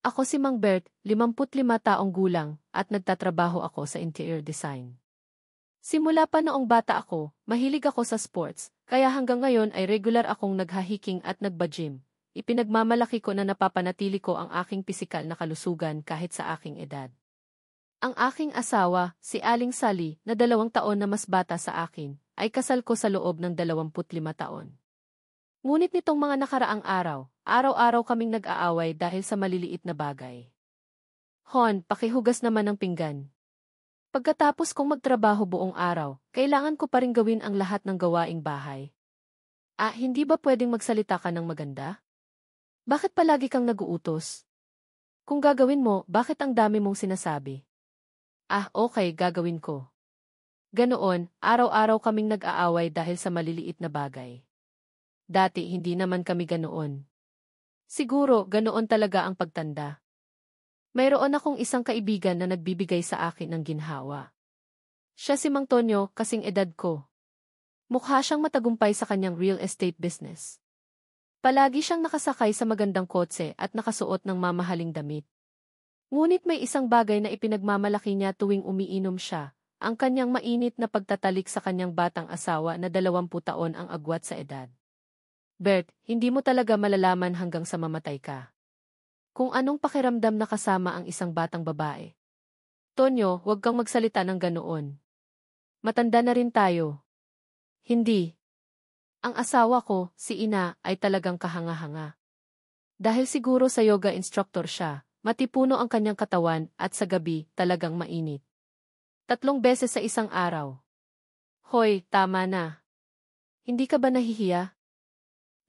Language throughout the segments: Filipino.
Ako si Mang Bert, 55 taong gulang, at nagtatrabaho ako sa interior design. Simula pa noong bata ako, mahilig ako sa sports, kaya hanggang ngayon ay regular akong naghahiking at nagba-gym. Ipinagmamalaki ko na napapanatili ko ang aking pisikal na kalusugan kahit sa aking edad. Ang aking asawa, si Aling Sally, na 2 taon na mas bata sa akin, ay kasal ko sa loob ng 25 taon. Ngunit nitong mga nakaraang araw, araw-araw kaming nag-aaway dahil sa maliliit na bagay. Hon, pakihugas naman ng pinggan. Pagkatapos kong magtrabaho buong araw, kailangan ko pa rin gawin ang lahat ng gawaing bahay. Hindi ba pwedeng magsalita ka ng maganda? Bakit palagi kang naguutos? Kung gagawin mo, bakit ang dami mong sinasabi? Okay, gagawin ko. Ganoon, araw-araw kaming nag-aaway dahil sa maliliit na bagay. Dati hindi naman kami ganoon. Siguro, ganoon talaga ang pagtanda. Mayroon akong isang kaibigan na nagbibigay sa akin ng ginhawa. Siya si Mang Tonyo, kasing edad ko. Mukha siyang matagumpay sa kanyang real estate business. Palagi siyang nakasakay sa magandang kotse at nakasuot ng mamahaling damit. Ngunit may isang bagay na ipinagmamalaki niya tuwing umiinom siya, ang kanyang mainit na pagtatalik sa kanyang batang asawa na 20 taon ang agwat sa edad. Bert, hindi mo talaga malalaman hanggang sa mamatay ka. Kung anong pakiramdam na kasama ang isang batang babae. Tonyo, huwag kang magsalita ng ganoon. Matanda na rin tayo. Hindi. Ang asawa ko, si Ina, ay talagang kahanga-hanga. Dahil siguro sa yoga instructor siya, matipuno ang kanyang katawan at sa gabi, talagang mainit. 3 beses sa isang araw. Hoy, tama na. Hindi ka ba nahihiya?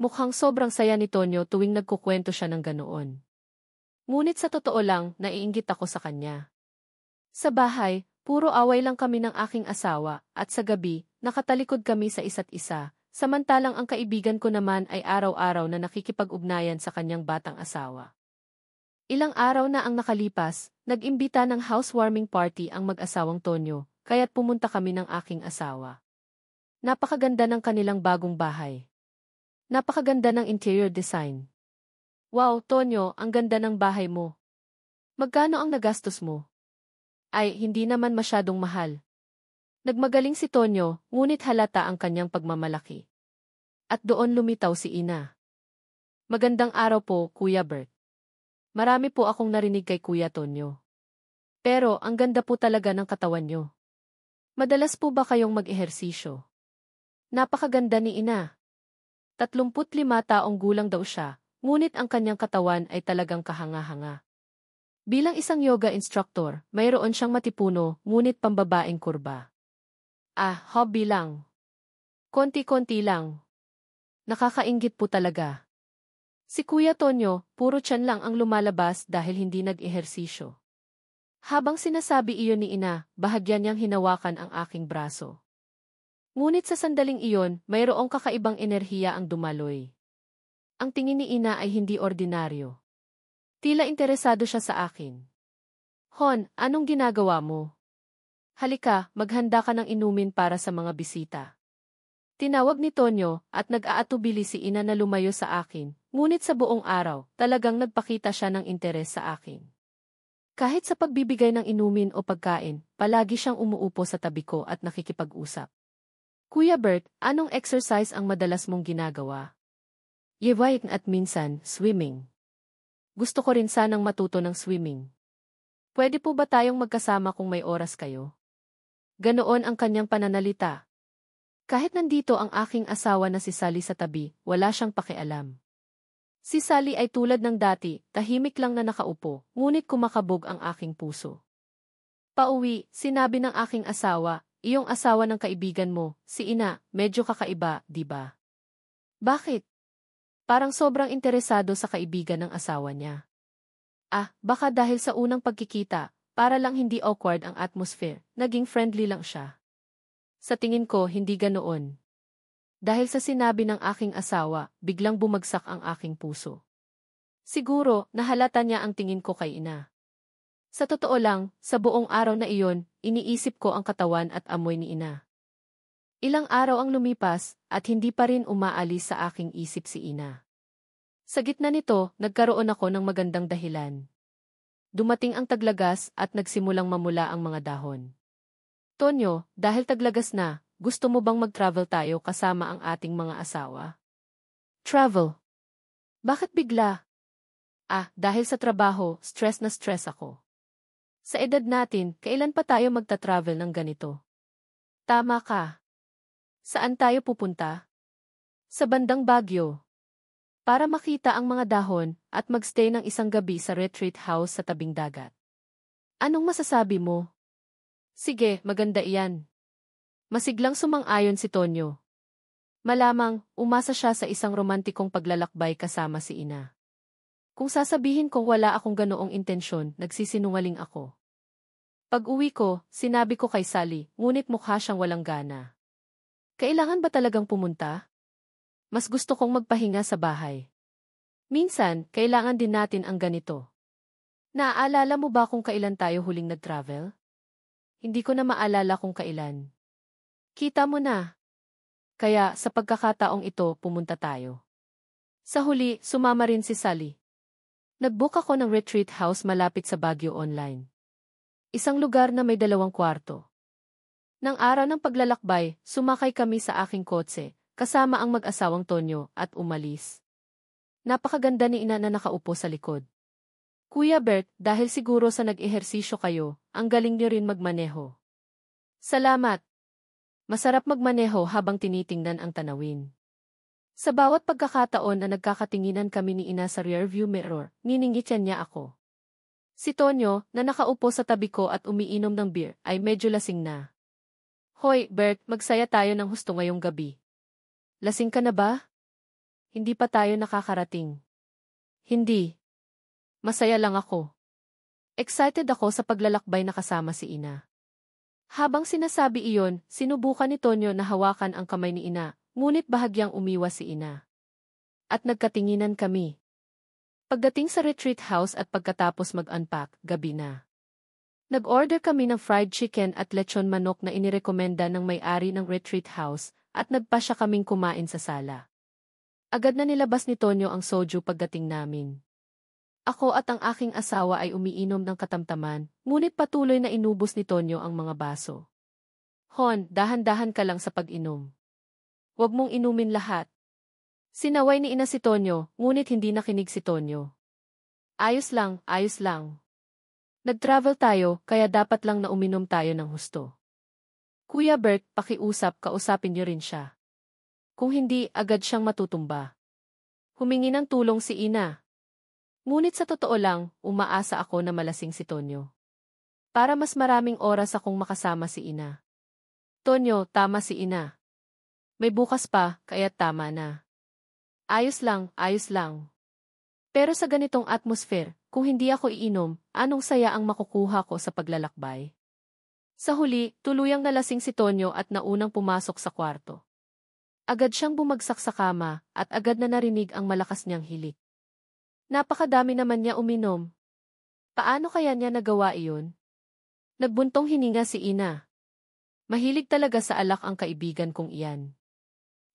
Mukhang sobrang saya ni Tonyo tuwing nagkukwento siya ng ganoon. Ngunit sa totoo lang, naiinggit ako sa kanya. Sa bahay, puro away lang kami ng aking asawa, at sa gabi, nakatalikod kami sa isa't isa, samantalang ang kaibigan ko naman ay araw-araw na nakikipag-ugnayan sa kanyang batang asawa. Ilang araw na ang nakalipas, nag-imbita ng housewarming party ang mag-asawang Tonyo, kaya't pumunta kami ng aking asawa. Napakaganda ng kanilang bagong bahay. Napakaganda ng interior design. Wow, Tonyo, ang ganda ng bahay mo. Magkano ang nagastos mo? Hindi naman masyadong mahal. Nagmagaling si Tonyo, ngunit halata ang kanyang pagmamalaki. At doon lumitaw si Ina. Magandang araw po, Kuya Bert. Marami po akong narinig kay Kuya Tonyo. Pero ang ganda po talaga ng katawan nyo. Madalas po ba kayong mag-ehersisyo? Napakaganda ni Ina. 35 taong gulang daw siya, ngunit ang kanyang katawan ay talagang kahanga-hanga. Bilang isang yoga instructor, mayroon siyang matipuno, ngunit pambabaeng kurba. Hobby lang. Konti-konti lang. Nakakainggit po talaga. Si Kuya Tonyo, puro tiyan lang ang lumalabas dahil hindi nag-ehersisyo. Habang sinasabi iyon ni Ina, bahagya niyang hinawakan ang aking braso. Ngunit sa sandaling iyon, mayroong kakaibang enerhiya ang dumaloy. Ang tingin ni Ina ay hindi ordinaryo. Tila interesado siya sa akin. Hon, anong ginagawa mo? Halika, maghanda ka ng inumin para sa mga bisita. Tinawag ni Tonyo at nag-aatubili si Ina na lumayo sa akin, ngunit sa buong araw, talagang nagpakita siya ng interes sa akin. Kahit sa pagbibigay ng inumin o pagkain, palagi siyang umuupo sa tabi ko at nakikipag-usap. Kuya Bert, anong exercise ang madalas mong ginagawa? Yevaik at minsan, swimming. Gusto ko rin sanang matuto ng swimming. Pwede po ba tayong magkasama kung may oras kayo? Ganoon ang kanyang pananalita. Kahit nandito ang aking asawa na si Sally sa tabi, wala siyang pakialam. Si Sally ay tulad ng dati, tahimik lang na nakaupo, ngunit kumakabog ang aking puso. Pauwi, sinabi ng aking asawa, iyong asawa ng kaibigan mo, si Ina, medyo kakaiba, di ba? Bakit? Parang sobrang interesado sa kaibigan ng asawa niya. Baka dahil sa unang pagkikita, para lang hindi awkward ang atmosphere, naging friendly lang siya. Sa tingin ko, hindi ganoon. Dahil sa sinabi ng aking asawa, biglang bumagsak ang aking puso. Siguro, nahalata niya ang tingin ko kay Ina. Sa totoo lang, sa buong araw na iyon, iniisip ko ang katawan at amoy ni Ina. Ilang araw ang lumipas, at hindi pa rin umaalis sa aking isip si Ina. Sa gitna nito, nagkaroon ako ng magandang dahilan. Dumating ang taglagas at nagsimulang mamula ang mga dahon. Tonyo, dahil taglagas na, gusto mo bang mag-travel tayo kasama ang ating mga asawa? Travel? Bakit bigla? Dahil sa trabaho, stress na stress ako. Sa edad natin, kailan pa tayo magta-travel ng ganito? Tama ka. Saan tayo pupunta? Sa bandang Baguio. Para makita ang mga dahon at magstay ng isang gabi sa retreat house sa tabing dagat. Anong masasabi mo? Sige, maganda iyan. Masiglang sumang-ayon si Tonyo. Malamang, umasa siya sa isang romantikong paglalakbay kasama si ina. Kung sasabihin kong wala akong ganoong intensyon, nagsisinungaling ako. Pag-uwi ko, sinabi ko kay Sally, ngunit mukha siyang walang gana. Kailangan ba talagang pumunta? Mas gusto kong magpahinga sa bahay. Minsan, kailangan din natin ang ganito. Naaalala mo ba kung kailan tayo huling nag-travel? Hindi ko na maalala kung kailan. Kita mo na. Kaya, sa pagkakataong ito, pumunta tayo. Sa huli, sumama rin si Sally. Nag-book ako ng retreat house malapit sa Baguio online. Isang lugar na may 2 kwarto. Nang araw ng paglalakbay, sumakay kami sa aking kotse, kasama ang mag-asawang Tonyo, at umalis. Napakaganda ni ina na nakaupo sa likod. Kuya Bert, dahil siguro sa nag-ehersisyo kayo, ang galing niyo rin magmaneho. Salamat. Masarap magmaneho habang tinitingnan ang tanawin. Sa bawat pagkakataon na nagkakatinginan kami ni ina sa rearview mirror, niningitian niya ako. Si Tonyo, na nakaupo sa tabi ko at umiinom ng beer, ay medyo lasing na. Hoy, Bert, magsaya tayo ng husto ngayong gabi. Lasing ka na ba? Hindi pa tayo nakakarating. Hindi. Masaya lang ako. Excited ako sa paglalakbay na kasama si ina. Habang sinasabi iyon, sinubukan ni Tonyo na hawakan ang kamay ni ina, ngunit bahagyang umiwas si ina. At nagkatinginan kami. Pagdating sa retreat house at pagkatapos mag-unpack, gabi na. Nag-order kami ng fried chicken at lechon manok na inirekomenda ng may-ari ng retreat house at nagpasya kaming kumain sa sala. Agad na nilabas ni Tonyo ang soju pagdating namin. Ako at ang aking asawa ay umiinom ng katamtaman, ngunit patuloy na inubos ni Tonyo ang mga baso. Hon, dahan-dahan ka lang sa pag-inom. Huwag mong inumin lahat. Sinaway ni ina si Tonyo, ngunit hindi nakinig si Tonyo. Ayos lang, ayos lang. Nag-travel tayo, kaya dapat lang na uminom tayo ng husto. Kuya Bert, pakiusap, kausapin niyo rin siya. Kung hindi, agad siyang matutumba. Humingi ng tulong si ina. Ngunit sa totoo lang, umaasa ako na malasing si Tonyo. Para mas maraming oras akong makasama si ina. Tonyo, tama si ina. May bukas pa, kaya tama na. Ayos lang, ayos lang. Pero sa ganitong atmosphere, kung hindi ako iinom, anong saya ang makukuha ko sa paglalakbay? Sa huli, tuluyang nalasing si Tonyo at naunang pumasok sa kwarto. Agad siyang bumagsak sa kama at agad na narinig ang malakas niyang hilik. Napakadami naman niya uminom. Paano kaya niya nagawa iyon? Nagbuntong hininga si ina. Mahilig talaga sa alak ang kaibigan kong iyan.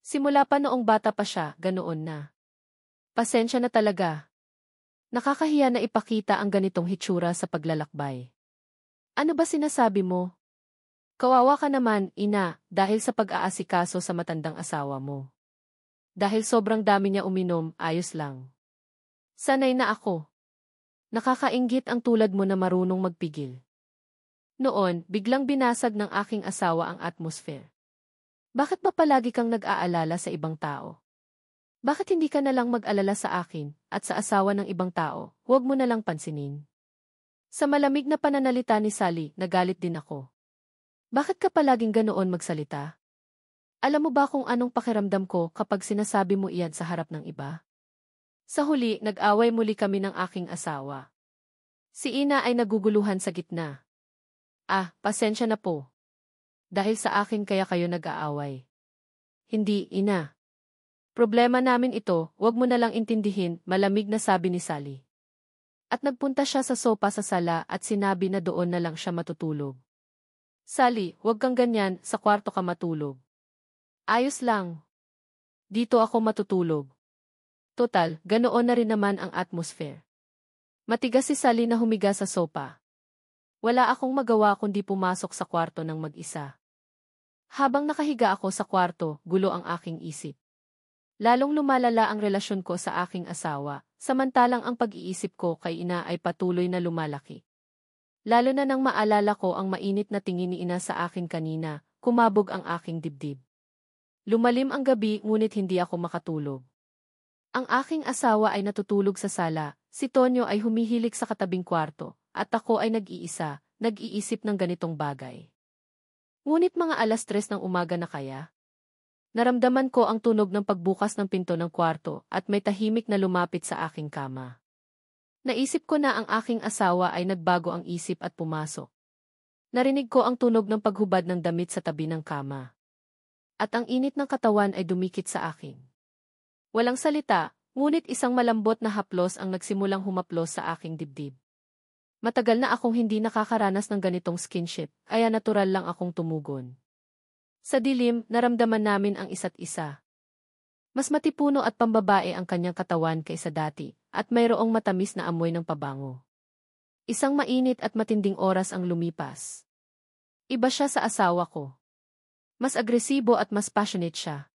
Simula pa noong bata pa siya, ganoon na. Pasensya na talaga. Nakakahiya na ipakita ang ganitong hitsura sa paglalakbay. Ano ba sinasabi mo? Kawawa ka naman, ina, dahil sa pag-aasikaso sa matandang asawa mo. Dahil sobrang dami niya uminom, ayos lang. Sanay na ako. Nakakainggit ang tulad mo na marunong magpigil. Noon, biglang binasag ng aking asawa ang atmosphere. Bakit ba palagi kang nag-aalala sa ibang tao? Bakit hindi ka na lang mag-alala sa akin at sa asawa ng ibang tao, huwag mo na lang pansinin? Sa malamig na pananalita ni Sally, nagalit din ako. Bakit ka palaging ganoon magsalita? Alam mo ba kung anong pakiramdam ko kapag sinasabi mo iyan sa harap ng iba? Sa huli, nag-away muli kami ng aking asawa. Si ina ay naguguluhan sa gitna. Pasensya na po. Dahil sa akin kaya kayo nag-aaway. Hindi, ina. Problema namin ito, wag mo na lang intindihin, malamig na sabi ni Sally. At nagpunta siya sa sopa sa sala at sinabi na doon na lang siya matutulog. Sally, wag kang ganyan, sa kwarto ka matulog. Ayos lang. Dito ako matutulog. Total, ganoon na rin naman ang atmosphere. Matigas si Sally na humiga sa sopa. Wala akong magawa kundi pumasok sa kwarto ng mag-isa. Habang nakahiga ako sa kwarto, gulo ang aking isip. Lalong lumalala ang relasyon ko sa aking asawa, samantalang ang pag-iisip ko kay ina ay patuloy na lumalaki. Lalo na nang maalala ko ang mainit na tingin ni ina sa akin kanina, kumabog ang aking dibdib. Lumalim ang gabi ngunit hindi ako makatulog. Ang aking asawa ay natutulog sa sala, si Tonyo ay humihilik sa katabing kwarto, at ako ay nag-iisa, nag-iisip ng ganitong bagay. Ngunit mga 3:00 ng umaga na kaya? Naramdaman ko ang tunog ng pagbukas ng pinto ng kwarto at may tahimik na lumapit sa aking kama. Naisip ko na ang aking asawa ay nagbago ang isip at pumasok. Narinig ko ang tunog ng paghubad ng damit sa tabi ng kama. At ang init ng katawan ay dumikit sa akin. Walang salita, ngunit isang malambot na haplos ang nagsimulang humaplos sa aking dibdib. Matagal na akong hindi nakakaranas ng ganitong skinship, kaya natural lang akong tumugon. Sa dilim, naramdaman namin ang isa't isa. Mas matipuno at pambabae ang kanyang katawan kaysa dati, at mayroong matamis na amoy ng pabango. Isang mainit at matinding oras ang lumipas. Iba siya sa asawa ko. Mas agresibo at mas passionate siya.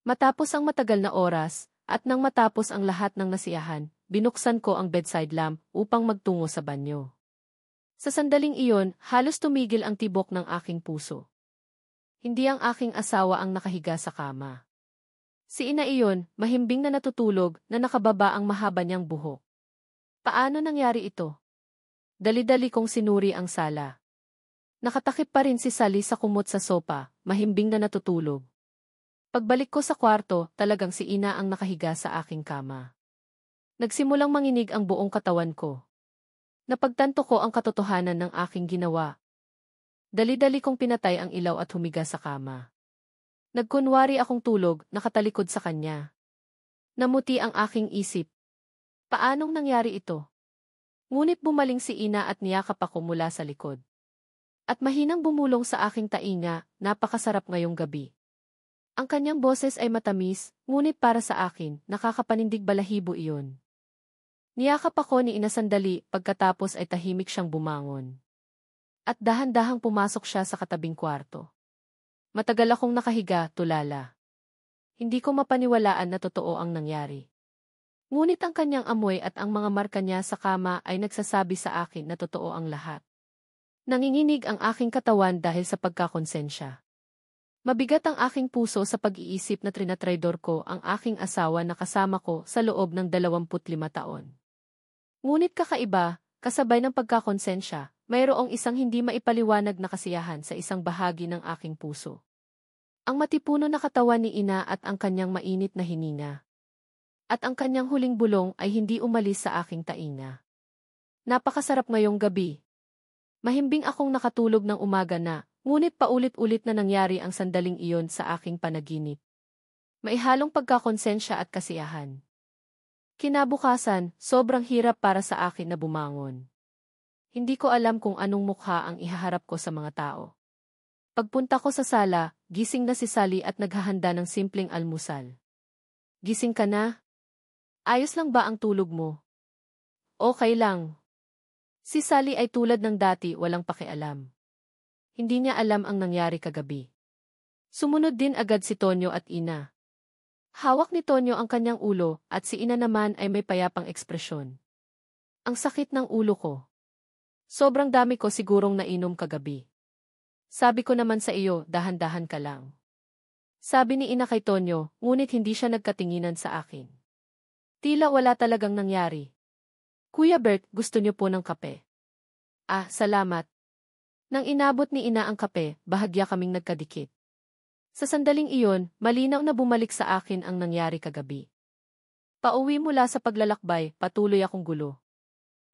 Matapos ang matagal na oras, at nang matapos ang lahat ng nasiyahan, binuksan ko ang bedside lamp upang magtungo sa banyo. Sa sandaling iyon, halos tumigil ang tibok ng aking puso. Hindi ang aking asawa ang nakahiga sa kama. Si ina iyon, mahimbing na natutulog na nakababa ang mahaba niyang buhok. Paano nangyari ito? Dali-dali kong sinuri ang sala. Nakatakip pa rin si Sally sa kumot sa sopa, mahimbing na natutulog. Pagbalik ko sa kwarto, talagang si ina ang nakahiga sa aking kama. Nagsimulang manginig ang buong katawan ko. Napagtanto ko ang katotohanan ng aking ginawa. Dali-dali kong pinatay ang ilaw at humiga sa kama. Nagkunwari akong tulog, nakatalikod sa kanya. Namuti ang aking isip. Paanong nangyari ito? Ngunit bumaling si ina at niyakap ako mula sa likod. At mahinang bumulong sa aking tainga, napakasarap ngayong gabi. Ang kanyang boses ay matamis, ngunit para sa akin, nakakapanindig balahibo iyon. Niyakap ako ni ina sandali, pagkatapos ay tahimik siyang bumangon. At dahan-dahang pumasok siya sa katabing kwarto. Matagal akong nakahiga, tulala. Hindi ko mapaniwalaan na totoo ang nangyari. Ngunit ang kanyang amoy at ang mga marka niya sa kama ay nagsasabi sa akin na totoo ang lahat. Nanginginig ang aking katawan dahil sa pagkakonsensya. Mabigat ang aking puso sa pag-iisip na trinatraidor ko ang aking asawa na kasama ko sa loob ng 25 taon. Ngunit kakaiba, kasabay ng pagkakonsensya, mayroong isang hindi maipaliwanag na kasiyahan sa isang bahagi ng aking puso. Ang matipuno na katawan ni ina at ang kanyang mainit na hininga. At ang kanyang huling bulong ay hindi umalis sa aking tainga. Napakasarap ngayong gabi. Mahimbing akong nakatulog ng umaga na, ngunit paulit-ulit na nangyari ang sandaling iyon sa aking panaginip. May halong pagkakonsensya at kasiyahan. Kinabukasan, sobrang hirap para sa akin na bumangon. Hindi ko alam kung anong mukha ang ihaharap ko sa mga tao. Pagpunta ko sa sala, gising na si Sally at naghahanda ng simpleng almusal. Gising ka na? Ayos lang ba ang tulog mo? Okay lang. Si Sally ay tulad ng dati, walang pakialam. Hindi niya alam ang nangyari kagabi. Sumunod din agad si Tonyo at ina. Hawak ni Tonyo ang kanyang ulo at si ina naman ay may payapang ekspresyon. Ang sakit ng ulo ko. Sobrang dami ko sigurong nainom kagabi. Sabi ko naman sa iyo, dahan-dahan ka lang. Sabi ni ina kay Tonyo, ngunit hindi siya nagkatinginan sa akin. Tila wala talagang nangyari. Kuya Bert, gusto niyo po ng kape? Ah, salamat. Nang inabot ni ina ang kape, bahagya kaming nagkadikit. Sa sandaling iyon, malinaw na bumalik sa akin ang nangyari kagabi. Pauwi mula sa paglalakbay, patuloy akong gulo.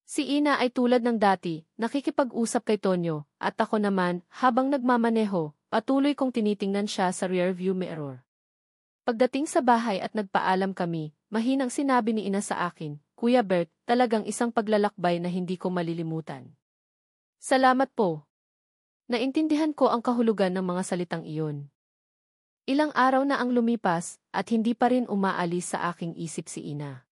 Si ina ay tulad ng dati, nakikipag-usap kay Tonyo, at ako naman, habang nagmamaneho, patuloy kong tinitingnan siya sa rearview mirror. Pagdating sa bahay at nagpaalam kami, mahinang sinabi ni ina sa akin, Kuya Bert, talagang isang paglalakbay na hindi ko malilimutan. Salamat po. Naintindihan ko ang kahulugan ng mga salitang iyon. Ilang araw na ang lumipas, at hindi pa rin umaalis sa aking isip si ina.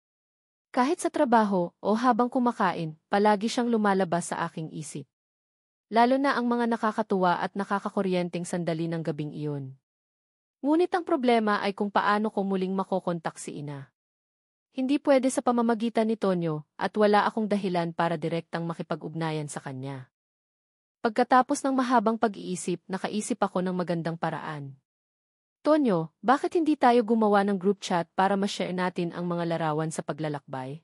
Kahit sa trabaho o habang kumakain, palagi siyang lumalabas sa aking isip. Lalo na ang mga nakakatuwa at nakakakuryenteng sandali ng gabing iyon. Ngunit ang problema ay kung paano ko muling makokontak si ina. Hindi pwede sa pamamagitan ni Tonyo at wala akong dahilan para direktang makipag-ugnayan sa kanya. Pagkatapos ng mahabang pag-iisip, nakaisip ako ng magandang paraan. Tonyo, bakit hindi tayo gumawa ng group chat para ma-share natin ang mga larawan sa paglalakbay?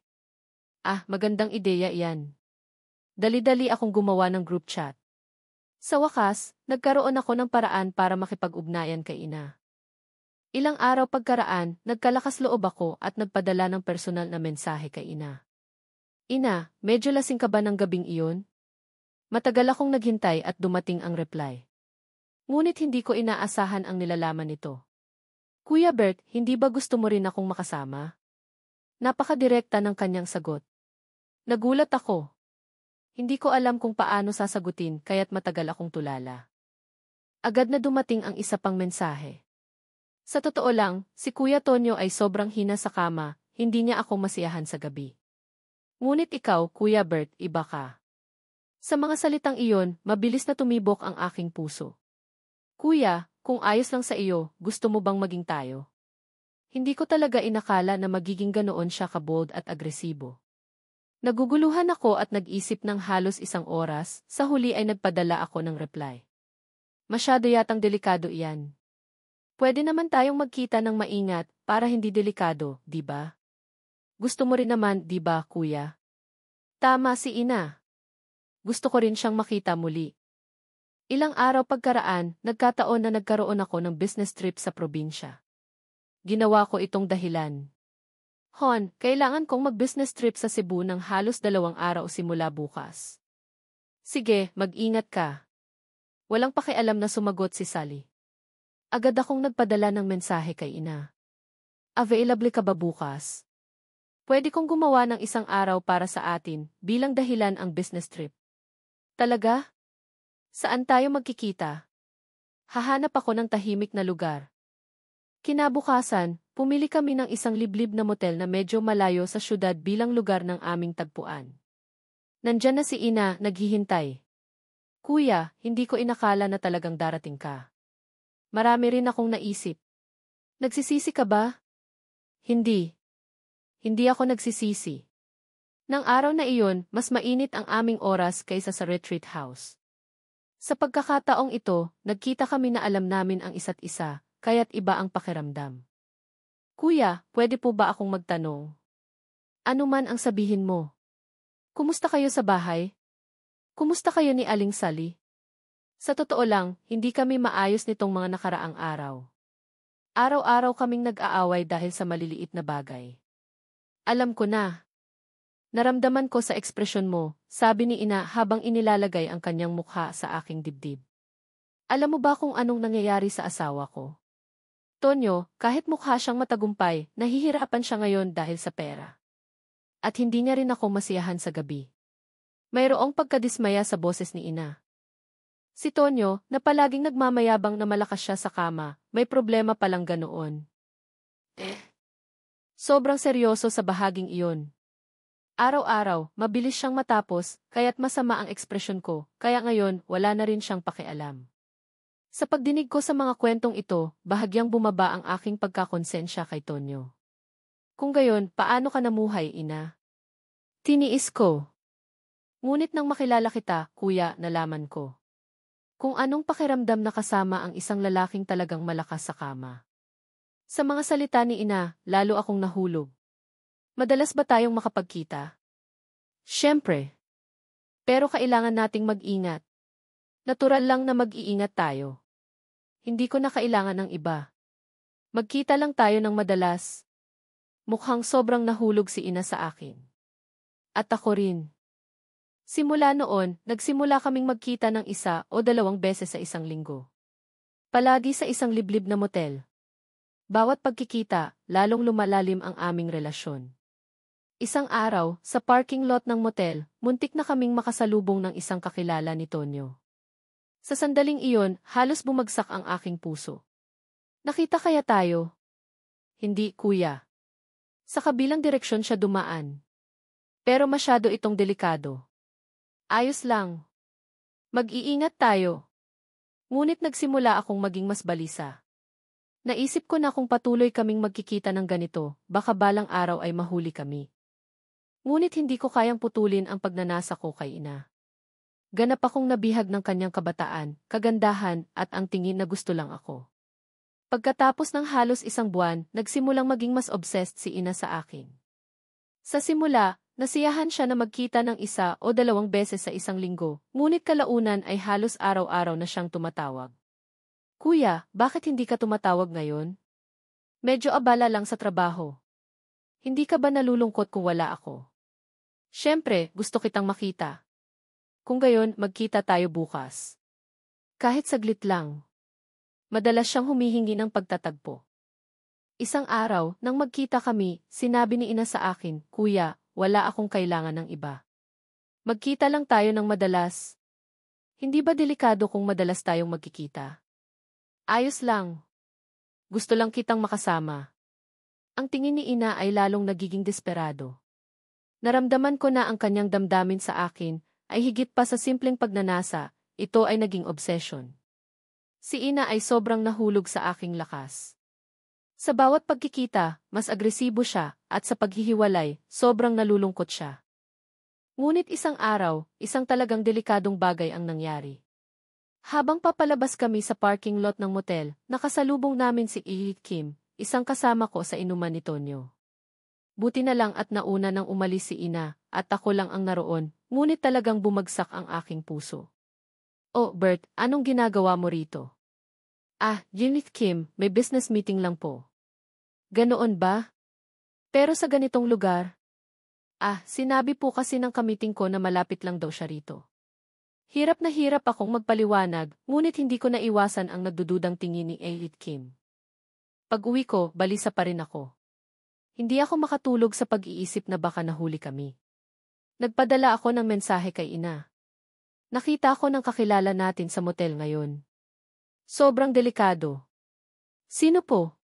Ah, magandang ideya iyan. Dali-dali akong gumawa ng group chat. Sa wakas, nagkaroon ako ng paraan para makipag-ugnayan kay ina. Ilang araw pagkaraan, nagkalakas loob ako at nagpadala ng personal na mensahe kay ina. Ina, medyo lasing ka ba ng gabing iyon? Matagal akong naghintay at dumating ang reply. Ngunit hindi ko inaasahan ang nilalaman nito. Kuya Bert, hindi ba gusto mo rin akong makasama? Napakadirekta ng kanyang sagot. Nagulat ako. Hindi ko alam kung paano sasagutin kaya't matagal akong tulala. Agad na dumating ang isa pang mensahe. Sa totoo lang, si Kuya Tonyo ay sobrang hina sa kama, hindi niya ako masiyahan sa gabi. Ngunit ikaw, Kuya Bert, iba ka. Sa mga salitang iyon, mabilis na tumibok ang aking puso. Kuya, kung ayos lang sa iyo, gusto mo bang maging tayo? Hindi ko talaga inakala na magiging ganoon siya ka-bold at agresibo. Naguguluhan ako at nag-isip ng halos isang oras, sa huli ay nagpadala ako ng reply. Masyado yatang delikado iyan. Pwede naman tayong magkita ng maingat para hindi delikado, di ba? Gusto mo rin naman, di ba, kuya? Tama si ina. Gusto ko rin siyang makita muli. Ilang araw pagkaraan, nagkataon na nagkaroon ako ng business trip sa probinsya. Ginawa ko itong dahilan. Hon, kailangan kong mag-business trip sa Cebu ng halos 2 araw simula bukas. Sige, mag-ingat ka. Walang pakialam na sumagot si Sally. Agad akong nagpadala ng mensahe kay ina. Available ka ba bukas? Pwede kong gumawa ng isang araw para sa atin bilang dahilan ang business trip. Talaga? Saan tayo magkikita? Hahanap ako ng tahimik na lugar. Kinabukasan, pumili kami ng isang liblib na motel na medyo malayo sa syudad bilang lugar ng aming tagpuan. Nandyan na si ina, naghihintay. Kuya, hindi ko inakala na talagang darating ka. Marami rin akong naisip. Nagsisisi ka ba? Hindi. Hindi ako nagsisisi. Nang araw na iyon, mas mainit ang aming oras kaysa sa retreat house. Sa pagkakataong ito, nagkita kami na alam namin ang isa't isa, kaya't iba ang pakiramdam. Kuya, pwede po ba akong magtanong? Ano man ang sabihin mo. Kumusta kayo sa bahay? Kumusta kayo ni Aling Sally? Sa totoo lang, hindi kami maayos nitong mga nakaraang araw. Araw-araw kaming nag-aaway dahil sa maliliit na bagay. Alam ko na. Naramdaman ko sa ekspresyon mo, sabi ni ina habang inilalagay ang kanyang mukha sa aking dibdib. Alam mo ba kung anong nangyayari sa asawa ko? Tonyo, kahit mukha siyang matagumpay, nahihirapan siya ngayon dahil sa pera. At hindi niya rin ako masiyahan sa gabi. Mayroong pagkadismaya sa boses ni ina. Si Tonyo, na palaging nagmamayabang na malakas siya sa kama, may problema palang ganoon. Sobrang seryoso sa bahaging iyon. Araw-araw, mabilis siyang matapos, kaya't masama ang ekspresyon ko, kaya ngayon, wala na rin siyang pakialam. Sa pagdinig ko sa mga kwentong ito, bahagyang bumaba ang aking pagkakonsensya kay Tonyo. Kung gayon, paano ka namuhay, ina? Tiniis ko. Ngunit nang makilala kita, kuya, nalaman ko. Kung anong pakiramdam na kasama ang isang lalaking talagang malakas sa kama. Sa mga salita ni ina, lalo akong nahulog. Madalas ba tayong makapagkita? Siyempre. Pero kailangan nating mag-ingat. Natural lang na mag-iingat tayo. Hindi ko na kailangan ng iba. Magkita lang tayo ng madalas. Mukhang sobrang nahulog si ina sa akin. At ako rin. Simula noon, nagsimula kaming magkita ng 1 o 2 beses sa isang linggo. Palagi sa isang liblib na motel. Bawat pagkikita, lalong lumalalim ang aming relasyon. Isang araw, sa parking lot ng motel, muntik na kaming makasalubong ng isang kakilala ni Tonyo. Sa sandaling iyon, halos bumagsak ang aking puso. Nakita kaya tayo? Hindi, kuya. Sa kabilang direksyon siya dumaan. Pero masyado itong delikado. Ayos lang. Mag-iingat tayo. Ngunit nagsimula akong maging mas balisa. Naisip ko na kung patuloy kaming magkikita ng ganito, baka balang araw ay mahuli kami. Ngunit hindi ko kayang putulin ang pagnanasa ko kay ina. Ganap akong nabihag ng kanyang kabataan, kagandahan, at ang tingin na gusto lang ako. Pagkatapos ng halos isang buwan, nagsimulang maging mas obsessed si ina sa akin. Sa simula, nasiyahan siya na magkita ng 1 o 2 beses sa isang linggo, ngunit kalaunan ay halos araw-araw na siyang tumatawag. Kuya, bakit hindi ka tumatawag ngayon? Medyo abala lang sa trabaho. Hindi ka ba nalulungkot kung wala ako? Siyempre, gusto kitang makita. Kung gayon, magkita tayo bukas. Kahit saglit lang. Madalas siyang humihingi ng pagtatagpo. Isang araw, nang magkita kami, sinabi ni ina sa akin, Kuya, wala akong kailangan ng iba. Magkita lang tayo ng madalas. Hindi ba delikado kung madalas tayong magkikita? Ayos lang. Gusto lang kitang makasama. Ang tingin ni ina ay lalong nagiging desperado. Naramdaman ko na ang kanyang damdamin sa akin ay higit pa sa simpleng pagnanasa, ito ay naging obsession. Si ina ay sobrang nahulog sa aking lakas. Sa bawat pagkikita, mas agresibo siya, at sa paghihiwalay, sobrang nalulungkot siya. Ngunit isang araw, isang talagang delikadong bagay ang nangyari. Habang papalabas kami sa parking lot ng motel, nakasalubong namin si Kim, isang kasama ko sa inuman ni Tonyo. Buti na lang at nauna nang umalis si ina, at ako lang ang naroon, ngunit talagang bumagsak ang aking puso. Oh, Bert, anong ginagawa mo rito? Kim, may business meeting lang po. Ganoon ba? Pero sa ganitong lugar? Sinabi po kasi ng kamiting ko na malapit lang daw siya rito. Hirap na hirap akong magpaliwanag, ngunit hindi ko naiwasan ang nagdududang tingin ni Kim. Pag-uwi ko, balisa pa rin ako. Hindi ako makatulog sa pag-iisip na baka nahuli kami. Nagpadala ako ng mensahe kay ina. Nakita ko ng kakilala natin sa motel ngayon. Sobrang delikado. Sino po?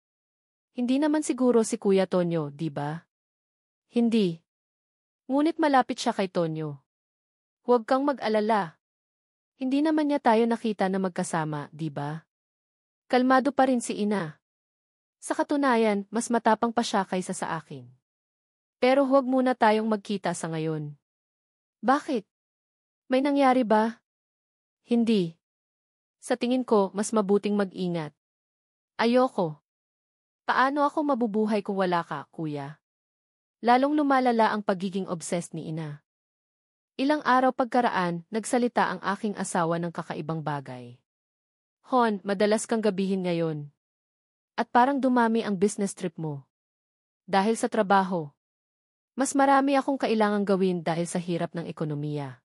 Hindi naman siguro si Kuya Tonyo, di ba? Hindi. Ngunit malapit siya kay Tonyo. Huwag kang mag-alala. Hindi naman niya tayo nakita na magkasama, di ba? Kalmado pa rin si ina. Sa katunayan, mas matapang pa siya kaysa sa akin. Pero huwag muna tayong magkita sa ngayon. Bakit? May nangyari ba? Hindi. Sa tingin ko, mas mabuting mag-ingat. Ayoko. Paano ako mabubuhay kung wala ka, kuya? Lalong lumalala ang pagiging obsessed ni ina. Ilang araw pagkaraan, nagsalita ang aking asawa ng kakaibang bagay. Hon, madalas kang gabihin ngayon. At parang dumami ang business trip mo. Dahil sa trabaho. Mas marami akong kailangang gawin dahil sa hirap ng ekonomiya.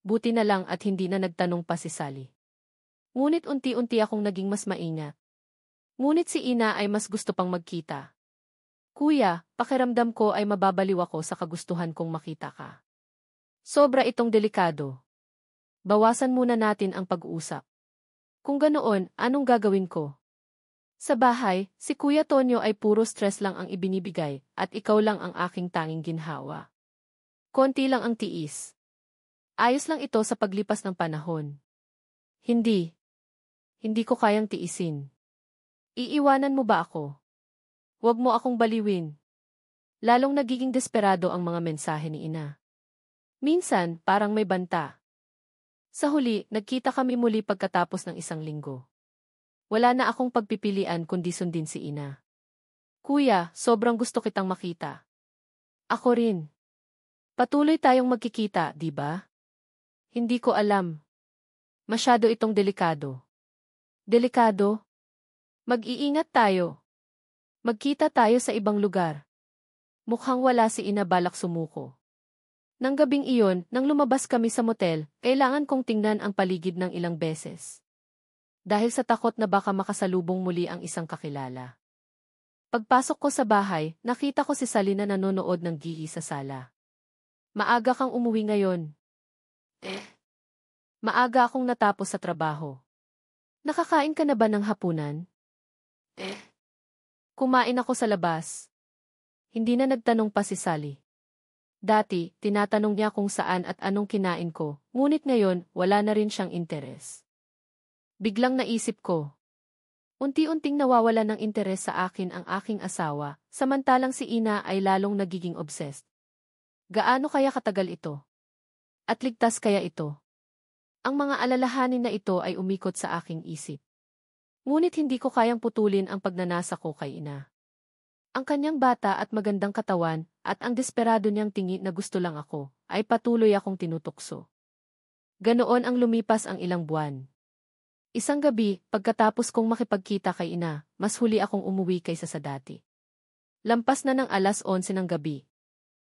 Buti na lang at hindi na nagtanong pa si Sally. Ngunit unti-unti akong naging mas maingat. Ngunit si ina ay mas gusto pang magkita. Kuya, pakiramdam ko ay mababaliw ako sa kagustuhan kong makita ka. Sobra itong delikado. Bawasan muna natin ang pag-uusap. Kung ganoon, anong gagawin ko? Sa bahay, si Kuya Tonyo ay puro stress lang ang ibinibigay at ikaw lang ang aking tanging ginhawa. Konti lang ang tiis. Ayos lang ito sa paglipas ng panahon. Hindi. Hindi ko kayang tiisin. Iiwanan mo ba ako? Huwag mo akong baliwin. Lalong nagiging desperado ang mga mensahe ni ina. Minsan, parang may banta. Sa huli, nagkita kami muli pagkatapos ng 1 linggo. Wala na akong pagpipilian kundi sundin si ina. Kuya, sobrang gusto kitang makita. Ako rin. Patuloy tayong magkikita, di ba? Hindi ko alam. Masyado itong delikado. Delikado? Mag-iingat tayo. Magkita tayo sa ibang lugar. Mukhang wala si ina balak sumuko. Nang gabing iyon, nang lumabas kami sa motel, kailangan kong tingnan ang paligid ng ilang beses. Dahil sa takot na baka makasalubong muli ang isang kakilala. Pagpasok ko sa bahay, nakita ko si Sally na nanonood ng TV sa sala. Maaga kang umuwi ngayon. Maaga akong natapos sa trabaho. Nakakain ka na ba ng hapunan? Kumain ako sa labas. Hindi na nagtanong pa si Sally. Dati, tinatanong niya kung saan at anong kinain ko, ngunit ngayon, wala na rin siyang interes. Biglang naisip ko. Unti-unting nawawala ng interes sa akin ang aking asawa, samantalang si Ina ay lalong nagiging obsessed. Gaano kaya katagal ito? At ligtas kaya ito? Ang mga alalahanin na ito ay umikot sa aking isip. Ngunit hindi ko kayang putulin ang pagnanasa ko kay Ina. Ang kanyang bata at magandang katawan, at ang desperado niyang tingin na gusto lang ako, ay patuloy akong tinutukso. Ganoon ang lumipas ang ilang buwan. Isang gabi, pagkatapos kong makipagkita kay Ina, mas huli akong umuwi kaysa sa dati. Lampas na ng 11:00 ng gabi.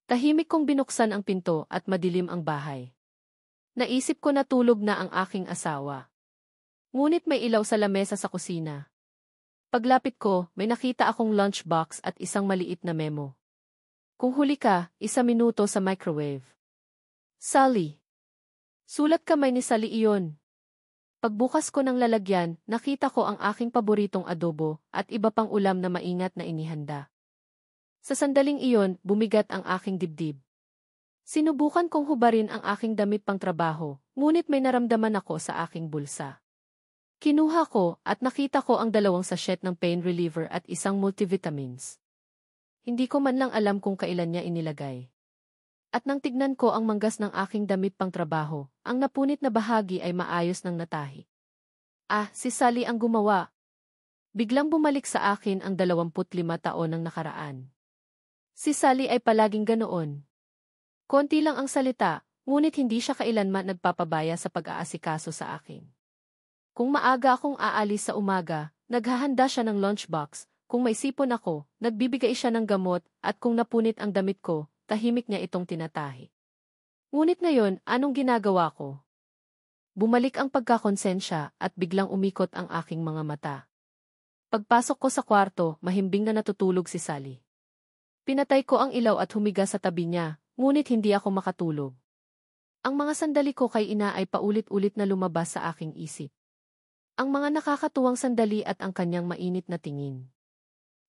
Tahimik kong binuksan ang pinto at madilim ang bahay. Naisip ko na tulog na ang aking asawa. Ngunit may ilaw sa lamesa sa kusina. Paglapit ko, may nakita akong lunchbox at isang maliit na memo. Kung huli ka, 1 minuto sa microwave. Sally. Sulat kamay ni Sally iyon. Pagbukas ko ng lalagyan, nakita ko ang aking paboritong adobo at iba pang ulam na maingat na inihanda. Sa sandaling iyon, bumigat ang aking dibdib. Sinubukan kong hubarin ang aking damit pang trabaho, ngunit may naramdaman ako sa aking bulsa. Kinuha ko at nakita ko ang 2 sachet ng pain reliever at isang multivitamins. Hindi ko man lang alam kung kailan niya inilagay. At nang tignan ko ang manggas ng aking damit pang trabaho, ang napunit na bahagi ay maayos ng natahi. Si Sally ang gumawa. Biglang bumalik sa akin ang 25 taon ng nakaraan. Si Sally ay palaging ganoon. Konti lang ang salita, ngunit hindi siya kailanman nagpapabaya sa pag-aasikaso sa akin. Kung maaga akong aalis sa umaga, naghahanda siya ng lunchbox, kung may sipon ako, nagbibigay siya ng gamot, at kung napunit ang damit ko, tahimik niya itong tinatahi. Ngunit ngayon, anong ginagawa ko? Bumalik ang pagkakonsensya at biglang umikot ang aking mga mata. Pagpasok ko sa kwarto, mahimbing na natutulog si Sally. Pinatay ko ang ilaw at humiga sa tabi niya, ngunit hindi ako makatulog. Ang mga sandali ko kay Ina ay paulit-ulit na lumabas sa aking isip. Ang mga nakakatuwang sandali at ang kanyang mainit na tingin.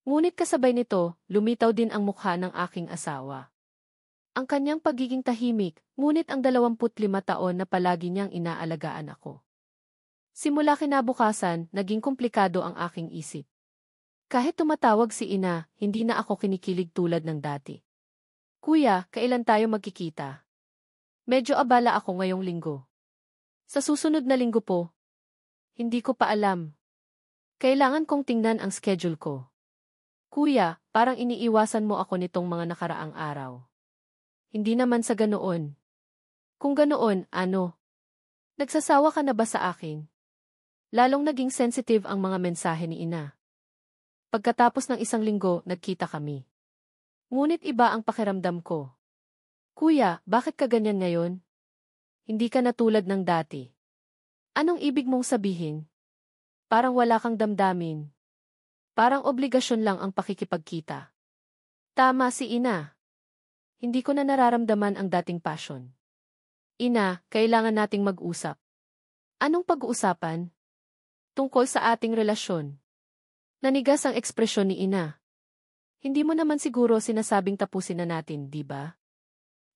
Ngunit kasabay nito, lumitaw din ang mukha ng aking asawa. Ang kanyang pagiging tahimik, ngunit ang 25 taon na palagi niyang inaalagaan ako. Simula kinabukasan, naging komplikado ang aking isip. Kahit tumatawag si Ina, hindi na ako kinikilig tulad ng dati. Kuya, kailan tayo magkikita? Medyo abala ako ngayong linggo. Sa susunod na linggo po. Hindi ko pa alam. Kailangan kong tingnan ang schedule ko. Kuya, parang iniiwasan mo ako nitong mga nakaraang araw. Hindi naman sa ganoon. Kung ganoon, ano? Nagsasawa ka na ba sa akin? Lalong naging sensitive ang mga mensahe ni Ina. Pagkatapos ng 1 linggo, nagkita kami. Ngunit iba ang pakiramdam ko. Kuya, bakit ka ganyan ngayon? Hindi ka na tulad ng dati. Anong ibig mong sabihin? Parang wala kang damdamin. Parang obligasyon lang ang pakikipagkita. Tama si Ina. Hindi ko na nararamdaman ang dating passion. Ina, kailangan nating mag-usap. Anong pag-uusapan? Tungkol sa ating relasyon. Nanigas ang ekspresyon ni Ina. Hindi mo naman siguro sinasabing tapusin na natin, di ba?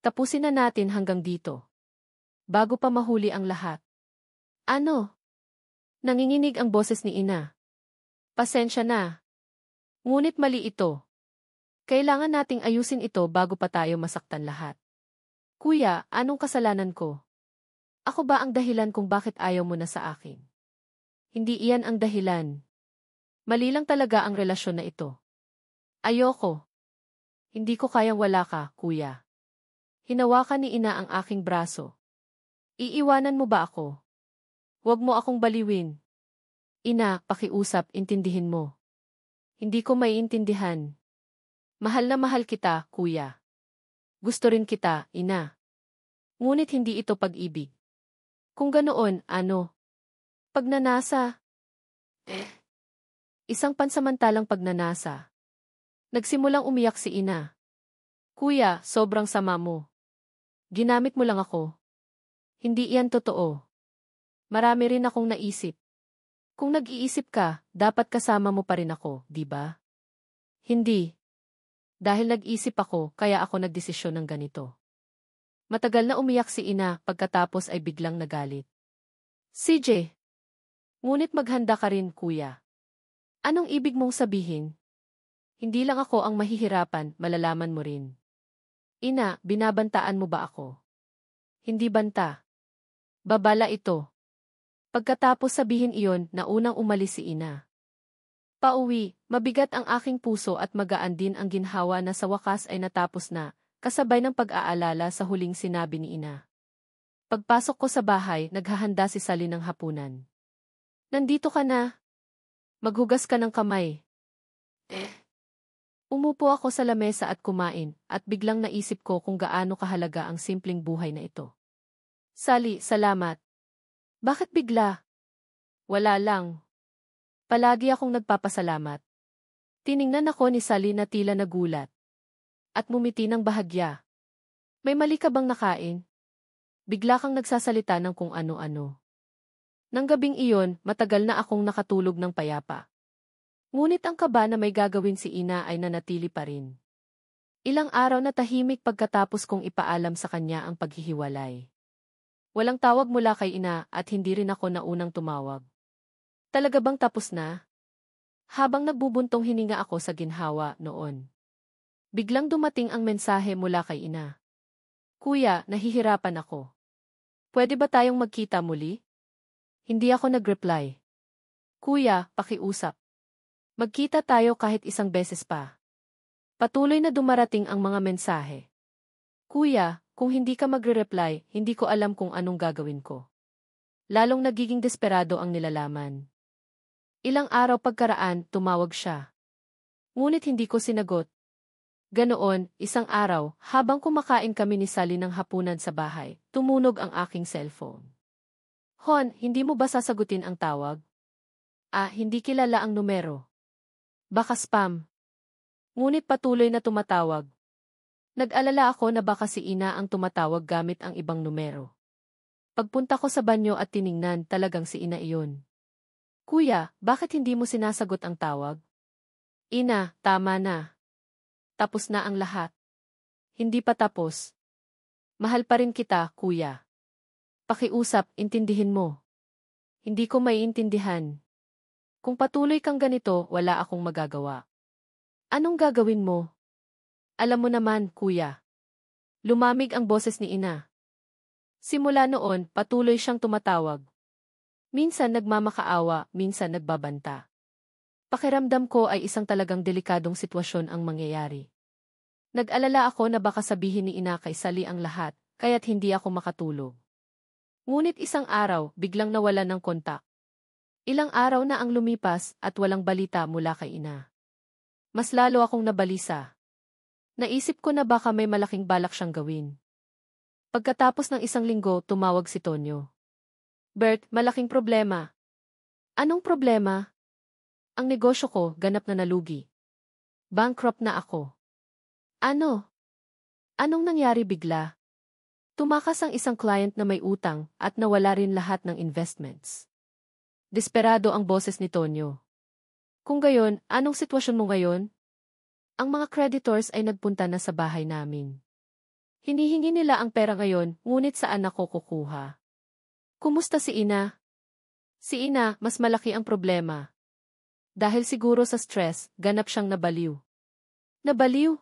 Tapusin na natin hanggang dito. Bago pa mahuli ang lahat. Ano? Nanginginig ang boses ni Ina. Pasensya na. Ngunit mali ito. Kailangan nating ayusin ito bago pa tayo masaktan lahat. Kuya, anong kasalanan ko? Ako ba ang dahilan kung bakit ayaw mo na sa akin? Hindi iyan ang dahilan. Mali lang talaga ang relasyon na ito. Ayoko. Hindi ko kayang wala ka, kuya. Hinawakan ni Ina ang aking braso. Iiwanan mo ba ako? Huwag mo akong baliwin. Ina, pakiusap, intindihin mo. Hindi ko maiintindihan. Mahal na mahal kita, kuya. Gusto rin kita, Ina. Ngunit hindi ito pag-ibig. Kung ganoon, ano? Pagnanasa. Isang pansamantalang pagnanasa. Nagsimulang umiyak si Ina. Kuya, sobrang sama mo. Ginamit mo lang ako. Hindi iyan totoo. Marami rin akong naisip. Kung nag-iisip ka, dapat kasama mo pa rin ako, di ba? Hindi. Dahil nag-isip ako, kaya ako nagdesisyon ng ganito. Matagal na umiyak si ina, pagkatapos ay biglang nagalit. CJ, ngunit maghanda ka rin, kuya. Anong ibig mong sabihin? Hindi lang ako ang mahihirapan, malalaman mo rin. Ina, binabantaan mo ba ako? Hindi banta. Babala ito. Pagkatapos sabihin iyon, naunang umalis si ina. Pauwi, mabigat ang aking puso at magaan din ang ginhawa na sa wakas ay natapos na, kasabay ng pag-aalala sa huling sinabi ni ina. Pagpasok ko sa bahay, naghahanda si Sally ng hapunan. Nandito ka na. Maghugas ka ng kamay. Umupo ako sa lamesa at kumain, at biglang naisip ko kung gaano kahalaga ang simpleng buhay na ito. Sally, salamat. Bakit bigla? Wala lang. Palagi akong nagpapasalamat. Tiningnan ako ni Sally na tila nagulat. At mumiti ng bahagya. May mali ka bang nakain? Bigla kang nagsasalita ng kung ano-ano. Nang gabing iyon, matagal na akong nakatulog ng payapa. Ngunit ang kaba na may gagawin si ina ay nanatili pa rin. Ilang araw na tahimik pagkatapos kong ipaalam sa kanya ang paghihiwalay. Walang tawag mula kay ina at hindi rin ako naunang tumawag. Talaga bang tapos na? Habang nagbubuntong hininga ako sa ginhawa noon. Biglang dumating ang mensahe mula kay ina. Kuya, nahihirapan ako. Pwede ba tayong magkita muli? Hindi ako nag-reply. Kuya, pakiusap. Magkita tayo kahit isang beses pa. Patuloy na dumarating ang mga mensahe. Kuya, kung hindi ka magre-reply, hindi ko alam kung anong gagawin ko. Lalong nagiging desperado ang nilalaman. Ilang araw pagkaraan, tumawag siya. Ngunit hindi ko sinagot. Ganoon, isang araw, habang kumakain kami ni Sally ng hapunan sa bahay, tumunog ang aking cellphone. Hon, hindi mo ba sasagutin ang tawag? Hindi kilala ang numero. Baka spam. Ngunit patuloy na tumatawag. Nag-alala ako na baka si ina ang tumatawag gamit ang ibang numero. Pagpunta ko sa banyo at tiningnan, talagang si ina iyon. Kuya, bakit hindi mo sinasagot ang tawag? Ina, tama na. Tapos na ang lahat. Hindi pa tapos. Mahal pa rin kita, kuya. Pakiusap, intindihin mo. Hindi ko maiintindihan. Kung patuloy kang ganito, wala akong magagawa. Anong gagawin mo? Alam mo naman, kuya. Lumamig ang boses ni ina. Simula noon, patuloy siyang tumatawag. Minsan nagmamakaawa, minsan nagbabanta. Pakiramdam ko ay isang talagang delikadong sitwasyon ang mangyayari. Nag-alala ako na baka sabihin ni ina kay Sally ang lahat, kaya't hindi ako makatulog. Ngunit isang araw, biglang nawalan ng kontak. Ilang araw na ang lumipas at walang balita mula kay ina. Mas lalo akong nabalisa. Naisip ko na baka may malaking balak siyang gawin. Pagkatapos ng isang linggo, tumawag si Tonyo. Bert, malaking problema. Anong problema? Ang negosyo ko, ganap na nalugi. Bankrupt na ako. Ano? Anong nangyari bigla? Tumakas ang isang client na may utang at nawala rin lahat ng investments. Desperado ang boses ni Tonyo. Kung gayon, anong sitwasyon mo ngayon? Ang mga creditors ay nagpunta na sa bahay namin. Hinihingi nila ang pera ngayon, ngunit saan ako kukuha? Kumusta si ina? Si ina, mas malaki ang problema. Dahil siguro sa stress, ganap siyang nabaliw. Nabaliw?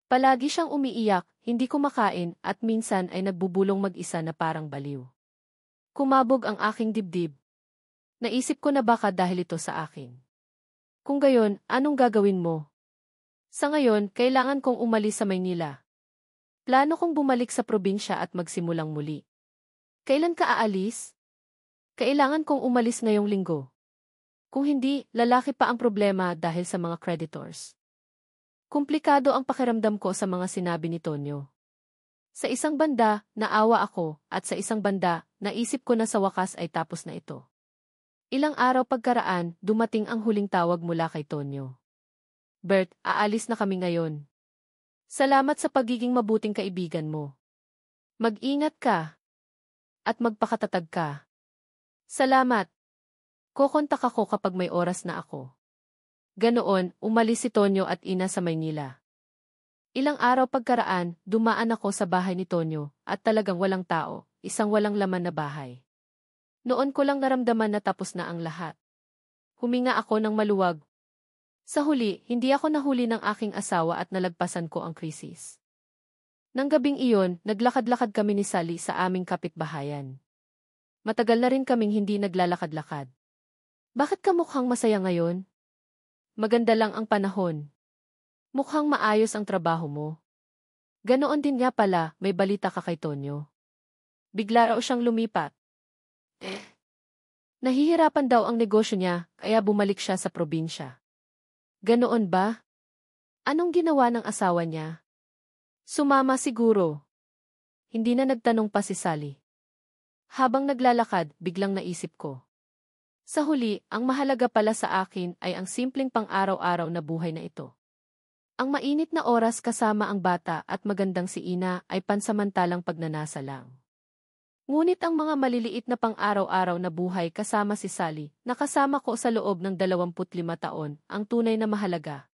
Palagi siyang umiiyak, hindi kumakain, at minsan ay nagbubulong mag-isa na parang baliw. Kumabog ang aking dibdib. Naisip ko na baka dahil ito sa akin. Kung gayon, anong gagawin mo? Sa ngayon, kailangan kong umalis sa Maynila. Plano kong bumalik sa probinsya at magsimulang muli. Kailan ka aalis? Kailangan kong umalis ngayong linggo. Kung hindi, lalaki pa ang problema dahil sa mga creditors. Komplikado ang pakiramdam ko sa mga sinabi ni Tonyo. Sa isang banda, naawa ako, at sa isang banda, naisip ko na sa wakas ay tapos na ito. Ilang araw pagkaraan, dumating ang huling tawag mula kay Tonyo. Bert, aalis na kami ngayon. Salamat sa pagiging mabuting kaibigan mo. Mag-ingat ka. At magpakatatag ka. Salamat. Kokontak ako kapag may oras na ako. Ganoon, umalis si Tonyo at ina sa Maynila. Ilang araw pagkaraan, dumaan ako sa bahay ni Tonyo, at talagang walang tao, isang walang laman na bahay. Noon ko lang naramdaman na tapos na ang lahat. Huminga ako ng maluwag. Sa huli, hindi ako nahuli ng aking asawa at nalagpasan ko ang krisis. Nang gabing iyon, naglakad-lakad kami ni Sally sa aming kapitbahayan. Matagal na rin kaming hindi naglalakad-lakad. Bakit ka mukhang masaya ngayon? Maganda lang ang panahon. Mukhang maayos ang trabaho mo. Ganoon din nga pala, may balita ka kay Tonyo. Bigla raw siyang lumipat. Nahihirapan daw ang negosyo niya, kaya bumalik siya sa probinsya. Ganoon ba? Anong ginawa ng asawa niya? Sumama siguro. Hindi na nagtanong pa si Sally. Habang naglalakad, biglang naisip ko. Sa huli, ang mahalaga pala sa akin ay ang simpleng pang-araw-araw na buhay na ito. Ang mainit na oras kasama ang bata at magandang si Ina ay pansamantalang pagnanasa lang. Ngunit ang mga maliliit na pang-araw-araw na buhay kasama si Sally, na kasama ko sa loob ng 25 taon, ang tunay na mahalaga.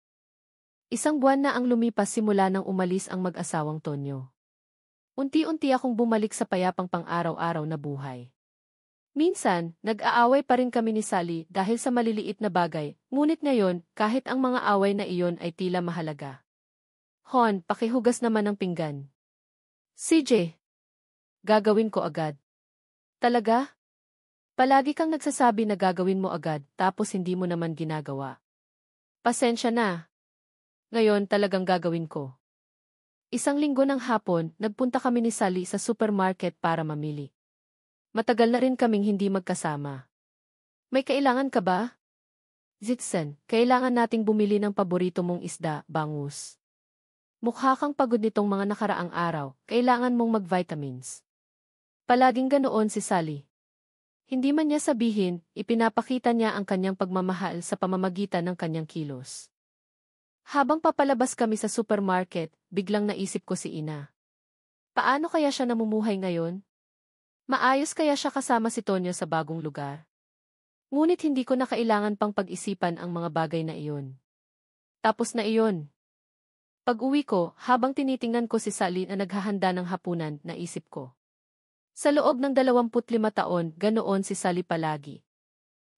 Isang buwan na ang lumipas simula nang umalis ang mag-asawang Tonyo. Unti-unti akong bumalik sa payapang pang-araw-araw na buhay. Minsan, nag-aaway pa rin kami ni Sally dahil sa maliliit na bagay, ngunit ngayon, kahit ang mga away na iyon ay tila mahalaga. Hon, pakihugas naman ng pinggan. CJ. Gagawin ko agad. Talaga? Palagi kang nagsasabi na gagawin mo agad, tapos hindi mo naman ginagawa. Pasensya na. Ngayon talagang gagawin ko. Isang linggo ng hapon, nagpunta kami ni Sally sa supermarket para mamili. Matagal na rin kaming hindi magkasama. May kailangan ka ba? Zitsen, kailangan nating bumili ng paborito mong isda, bangus. Mukha kang pagod nitong mga nakaraang araw, kailangan mong mag-vitamins. Palaging ganoon si Sally. Hindi man niya sabihin, ipinapakita niya ang kanyang pagmamahal sa pamamagitan ng kanyang kilos. Habang papalabas kami sa supermarket, biglang naisip ko si Ina. Paano kaya siya namumuhay ngayon? Maayos kaya siya kasama si Tonyo sa bagong lugar? Ngunit hindi ko na kailangan pang pag-isipan ang mga bagay na iyon. Tapos na iyon. Pag-uwi ko, habang tinitingnan ko si Sally na naghahanda ng hapunan, naisip ko. Sa loob ng 25 taon, ganoon si Sally palagi.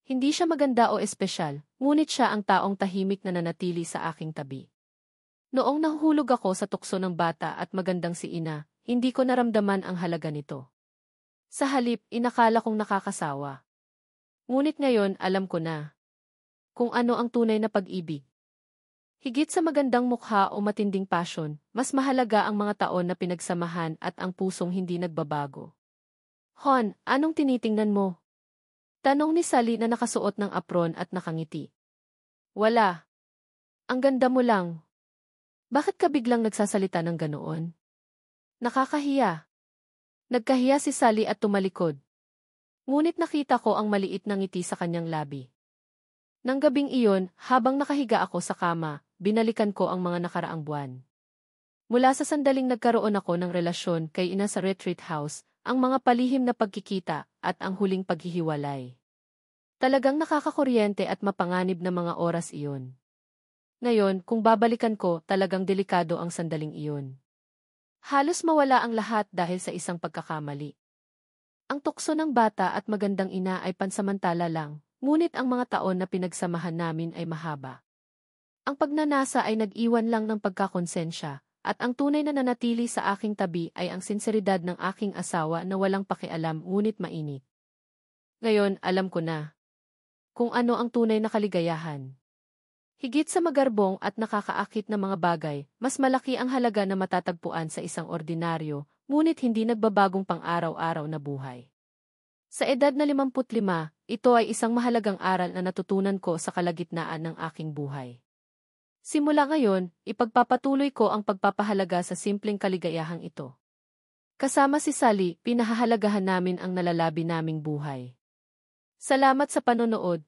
Hindi siya maganda o espesyal, ngunit siya ang taong tahimik na nanatili sa aking tabi. Noong nahuhulog ako sa tukso ng bata at magandang si Ina, hindi ko naramdaman ang halaga nito. Sa halip, inakala kong nakakasawa. Ngunit ngayon, alam ko na kung ano ang tunay na pag-ibig. Higit sa magandang mukha o matinding passion, mas mahalaga ang mga taon na pinagsamahan at ang pusong hindi nagbabago. Hon, anong tinitingnan mo? Tanong ni Sally na nakasuot ng apron at nakangiti. Wala. Ang ganda mo lang. Bakit ka biglang nagsasalita ng ganoon? Nakakahiya. Nagkahiya si Sally at tumalikod. Ngunit nakita ko ang maliit na ngiti sa kanyang labi. Nang gabing iyon, habang nakahiga ako sa kama, binalikan ko ang mga nakaraang buwan. Mula sa sandaling nagkaroon ako ng relasyon kay Ina sa retreat house, ang mga palihim na pagkikita, at ang huling paghihiwalay. Talagang nakakakuryente at mapanganib na mga oras iyon. Ngayon, kung babalikan ko, talagang delikado ang sandaling iyon. Halos mawala ang lahat dahil sa isang pagkakamali. Ang tukso ng bata at magandang ina ay pansamantala lang, ngunit ang mga taon na pinagsamahan namin ay mahaba. Ang pagnanasa ay nag-iwan lang ng pagkakonsensya, at ang tunay na nanatili sa aking tabi ay ang sinseridad ng aking asawa na walang pakialam ngunit mainit. Ngayon, alam ko na kung ano ang tunay na kaligayahan. Higit sa magarbong at nakakaakit na mga bagay, mas malaki ang halaga na matatagpuan sa isang ordinaryo, ngunit hindi nagbabagong pang-araw-araw na buhay. Sa edad na 55, ito ay isang mahalagang aral na natutunan ko sa kalagitnaan ng aking buhay. Simula ngayon, ipagpapatuloy ko ang pagpapahalaga sa simpleng kaligayahang ito. Kasama si Sally, pinahahalagahan namin ang nalalabi naming buhay. Salamat sa panonood.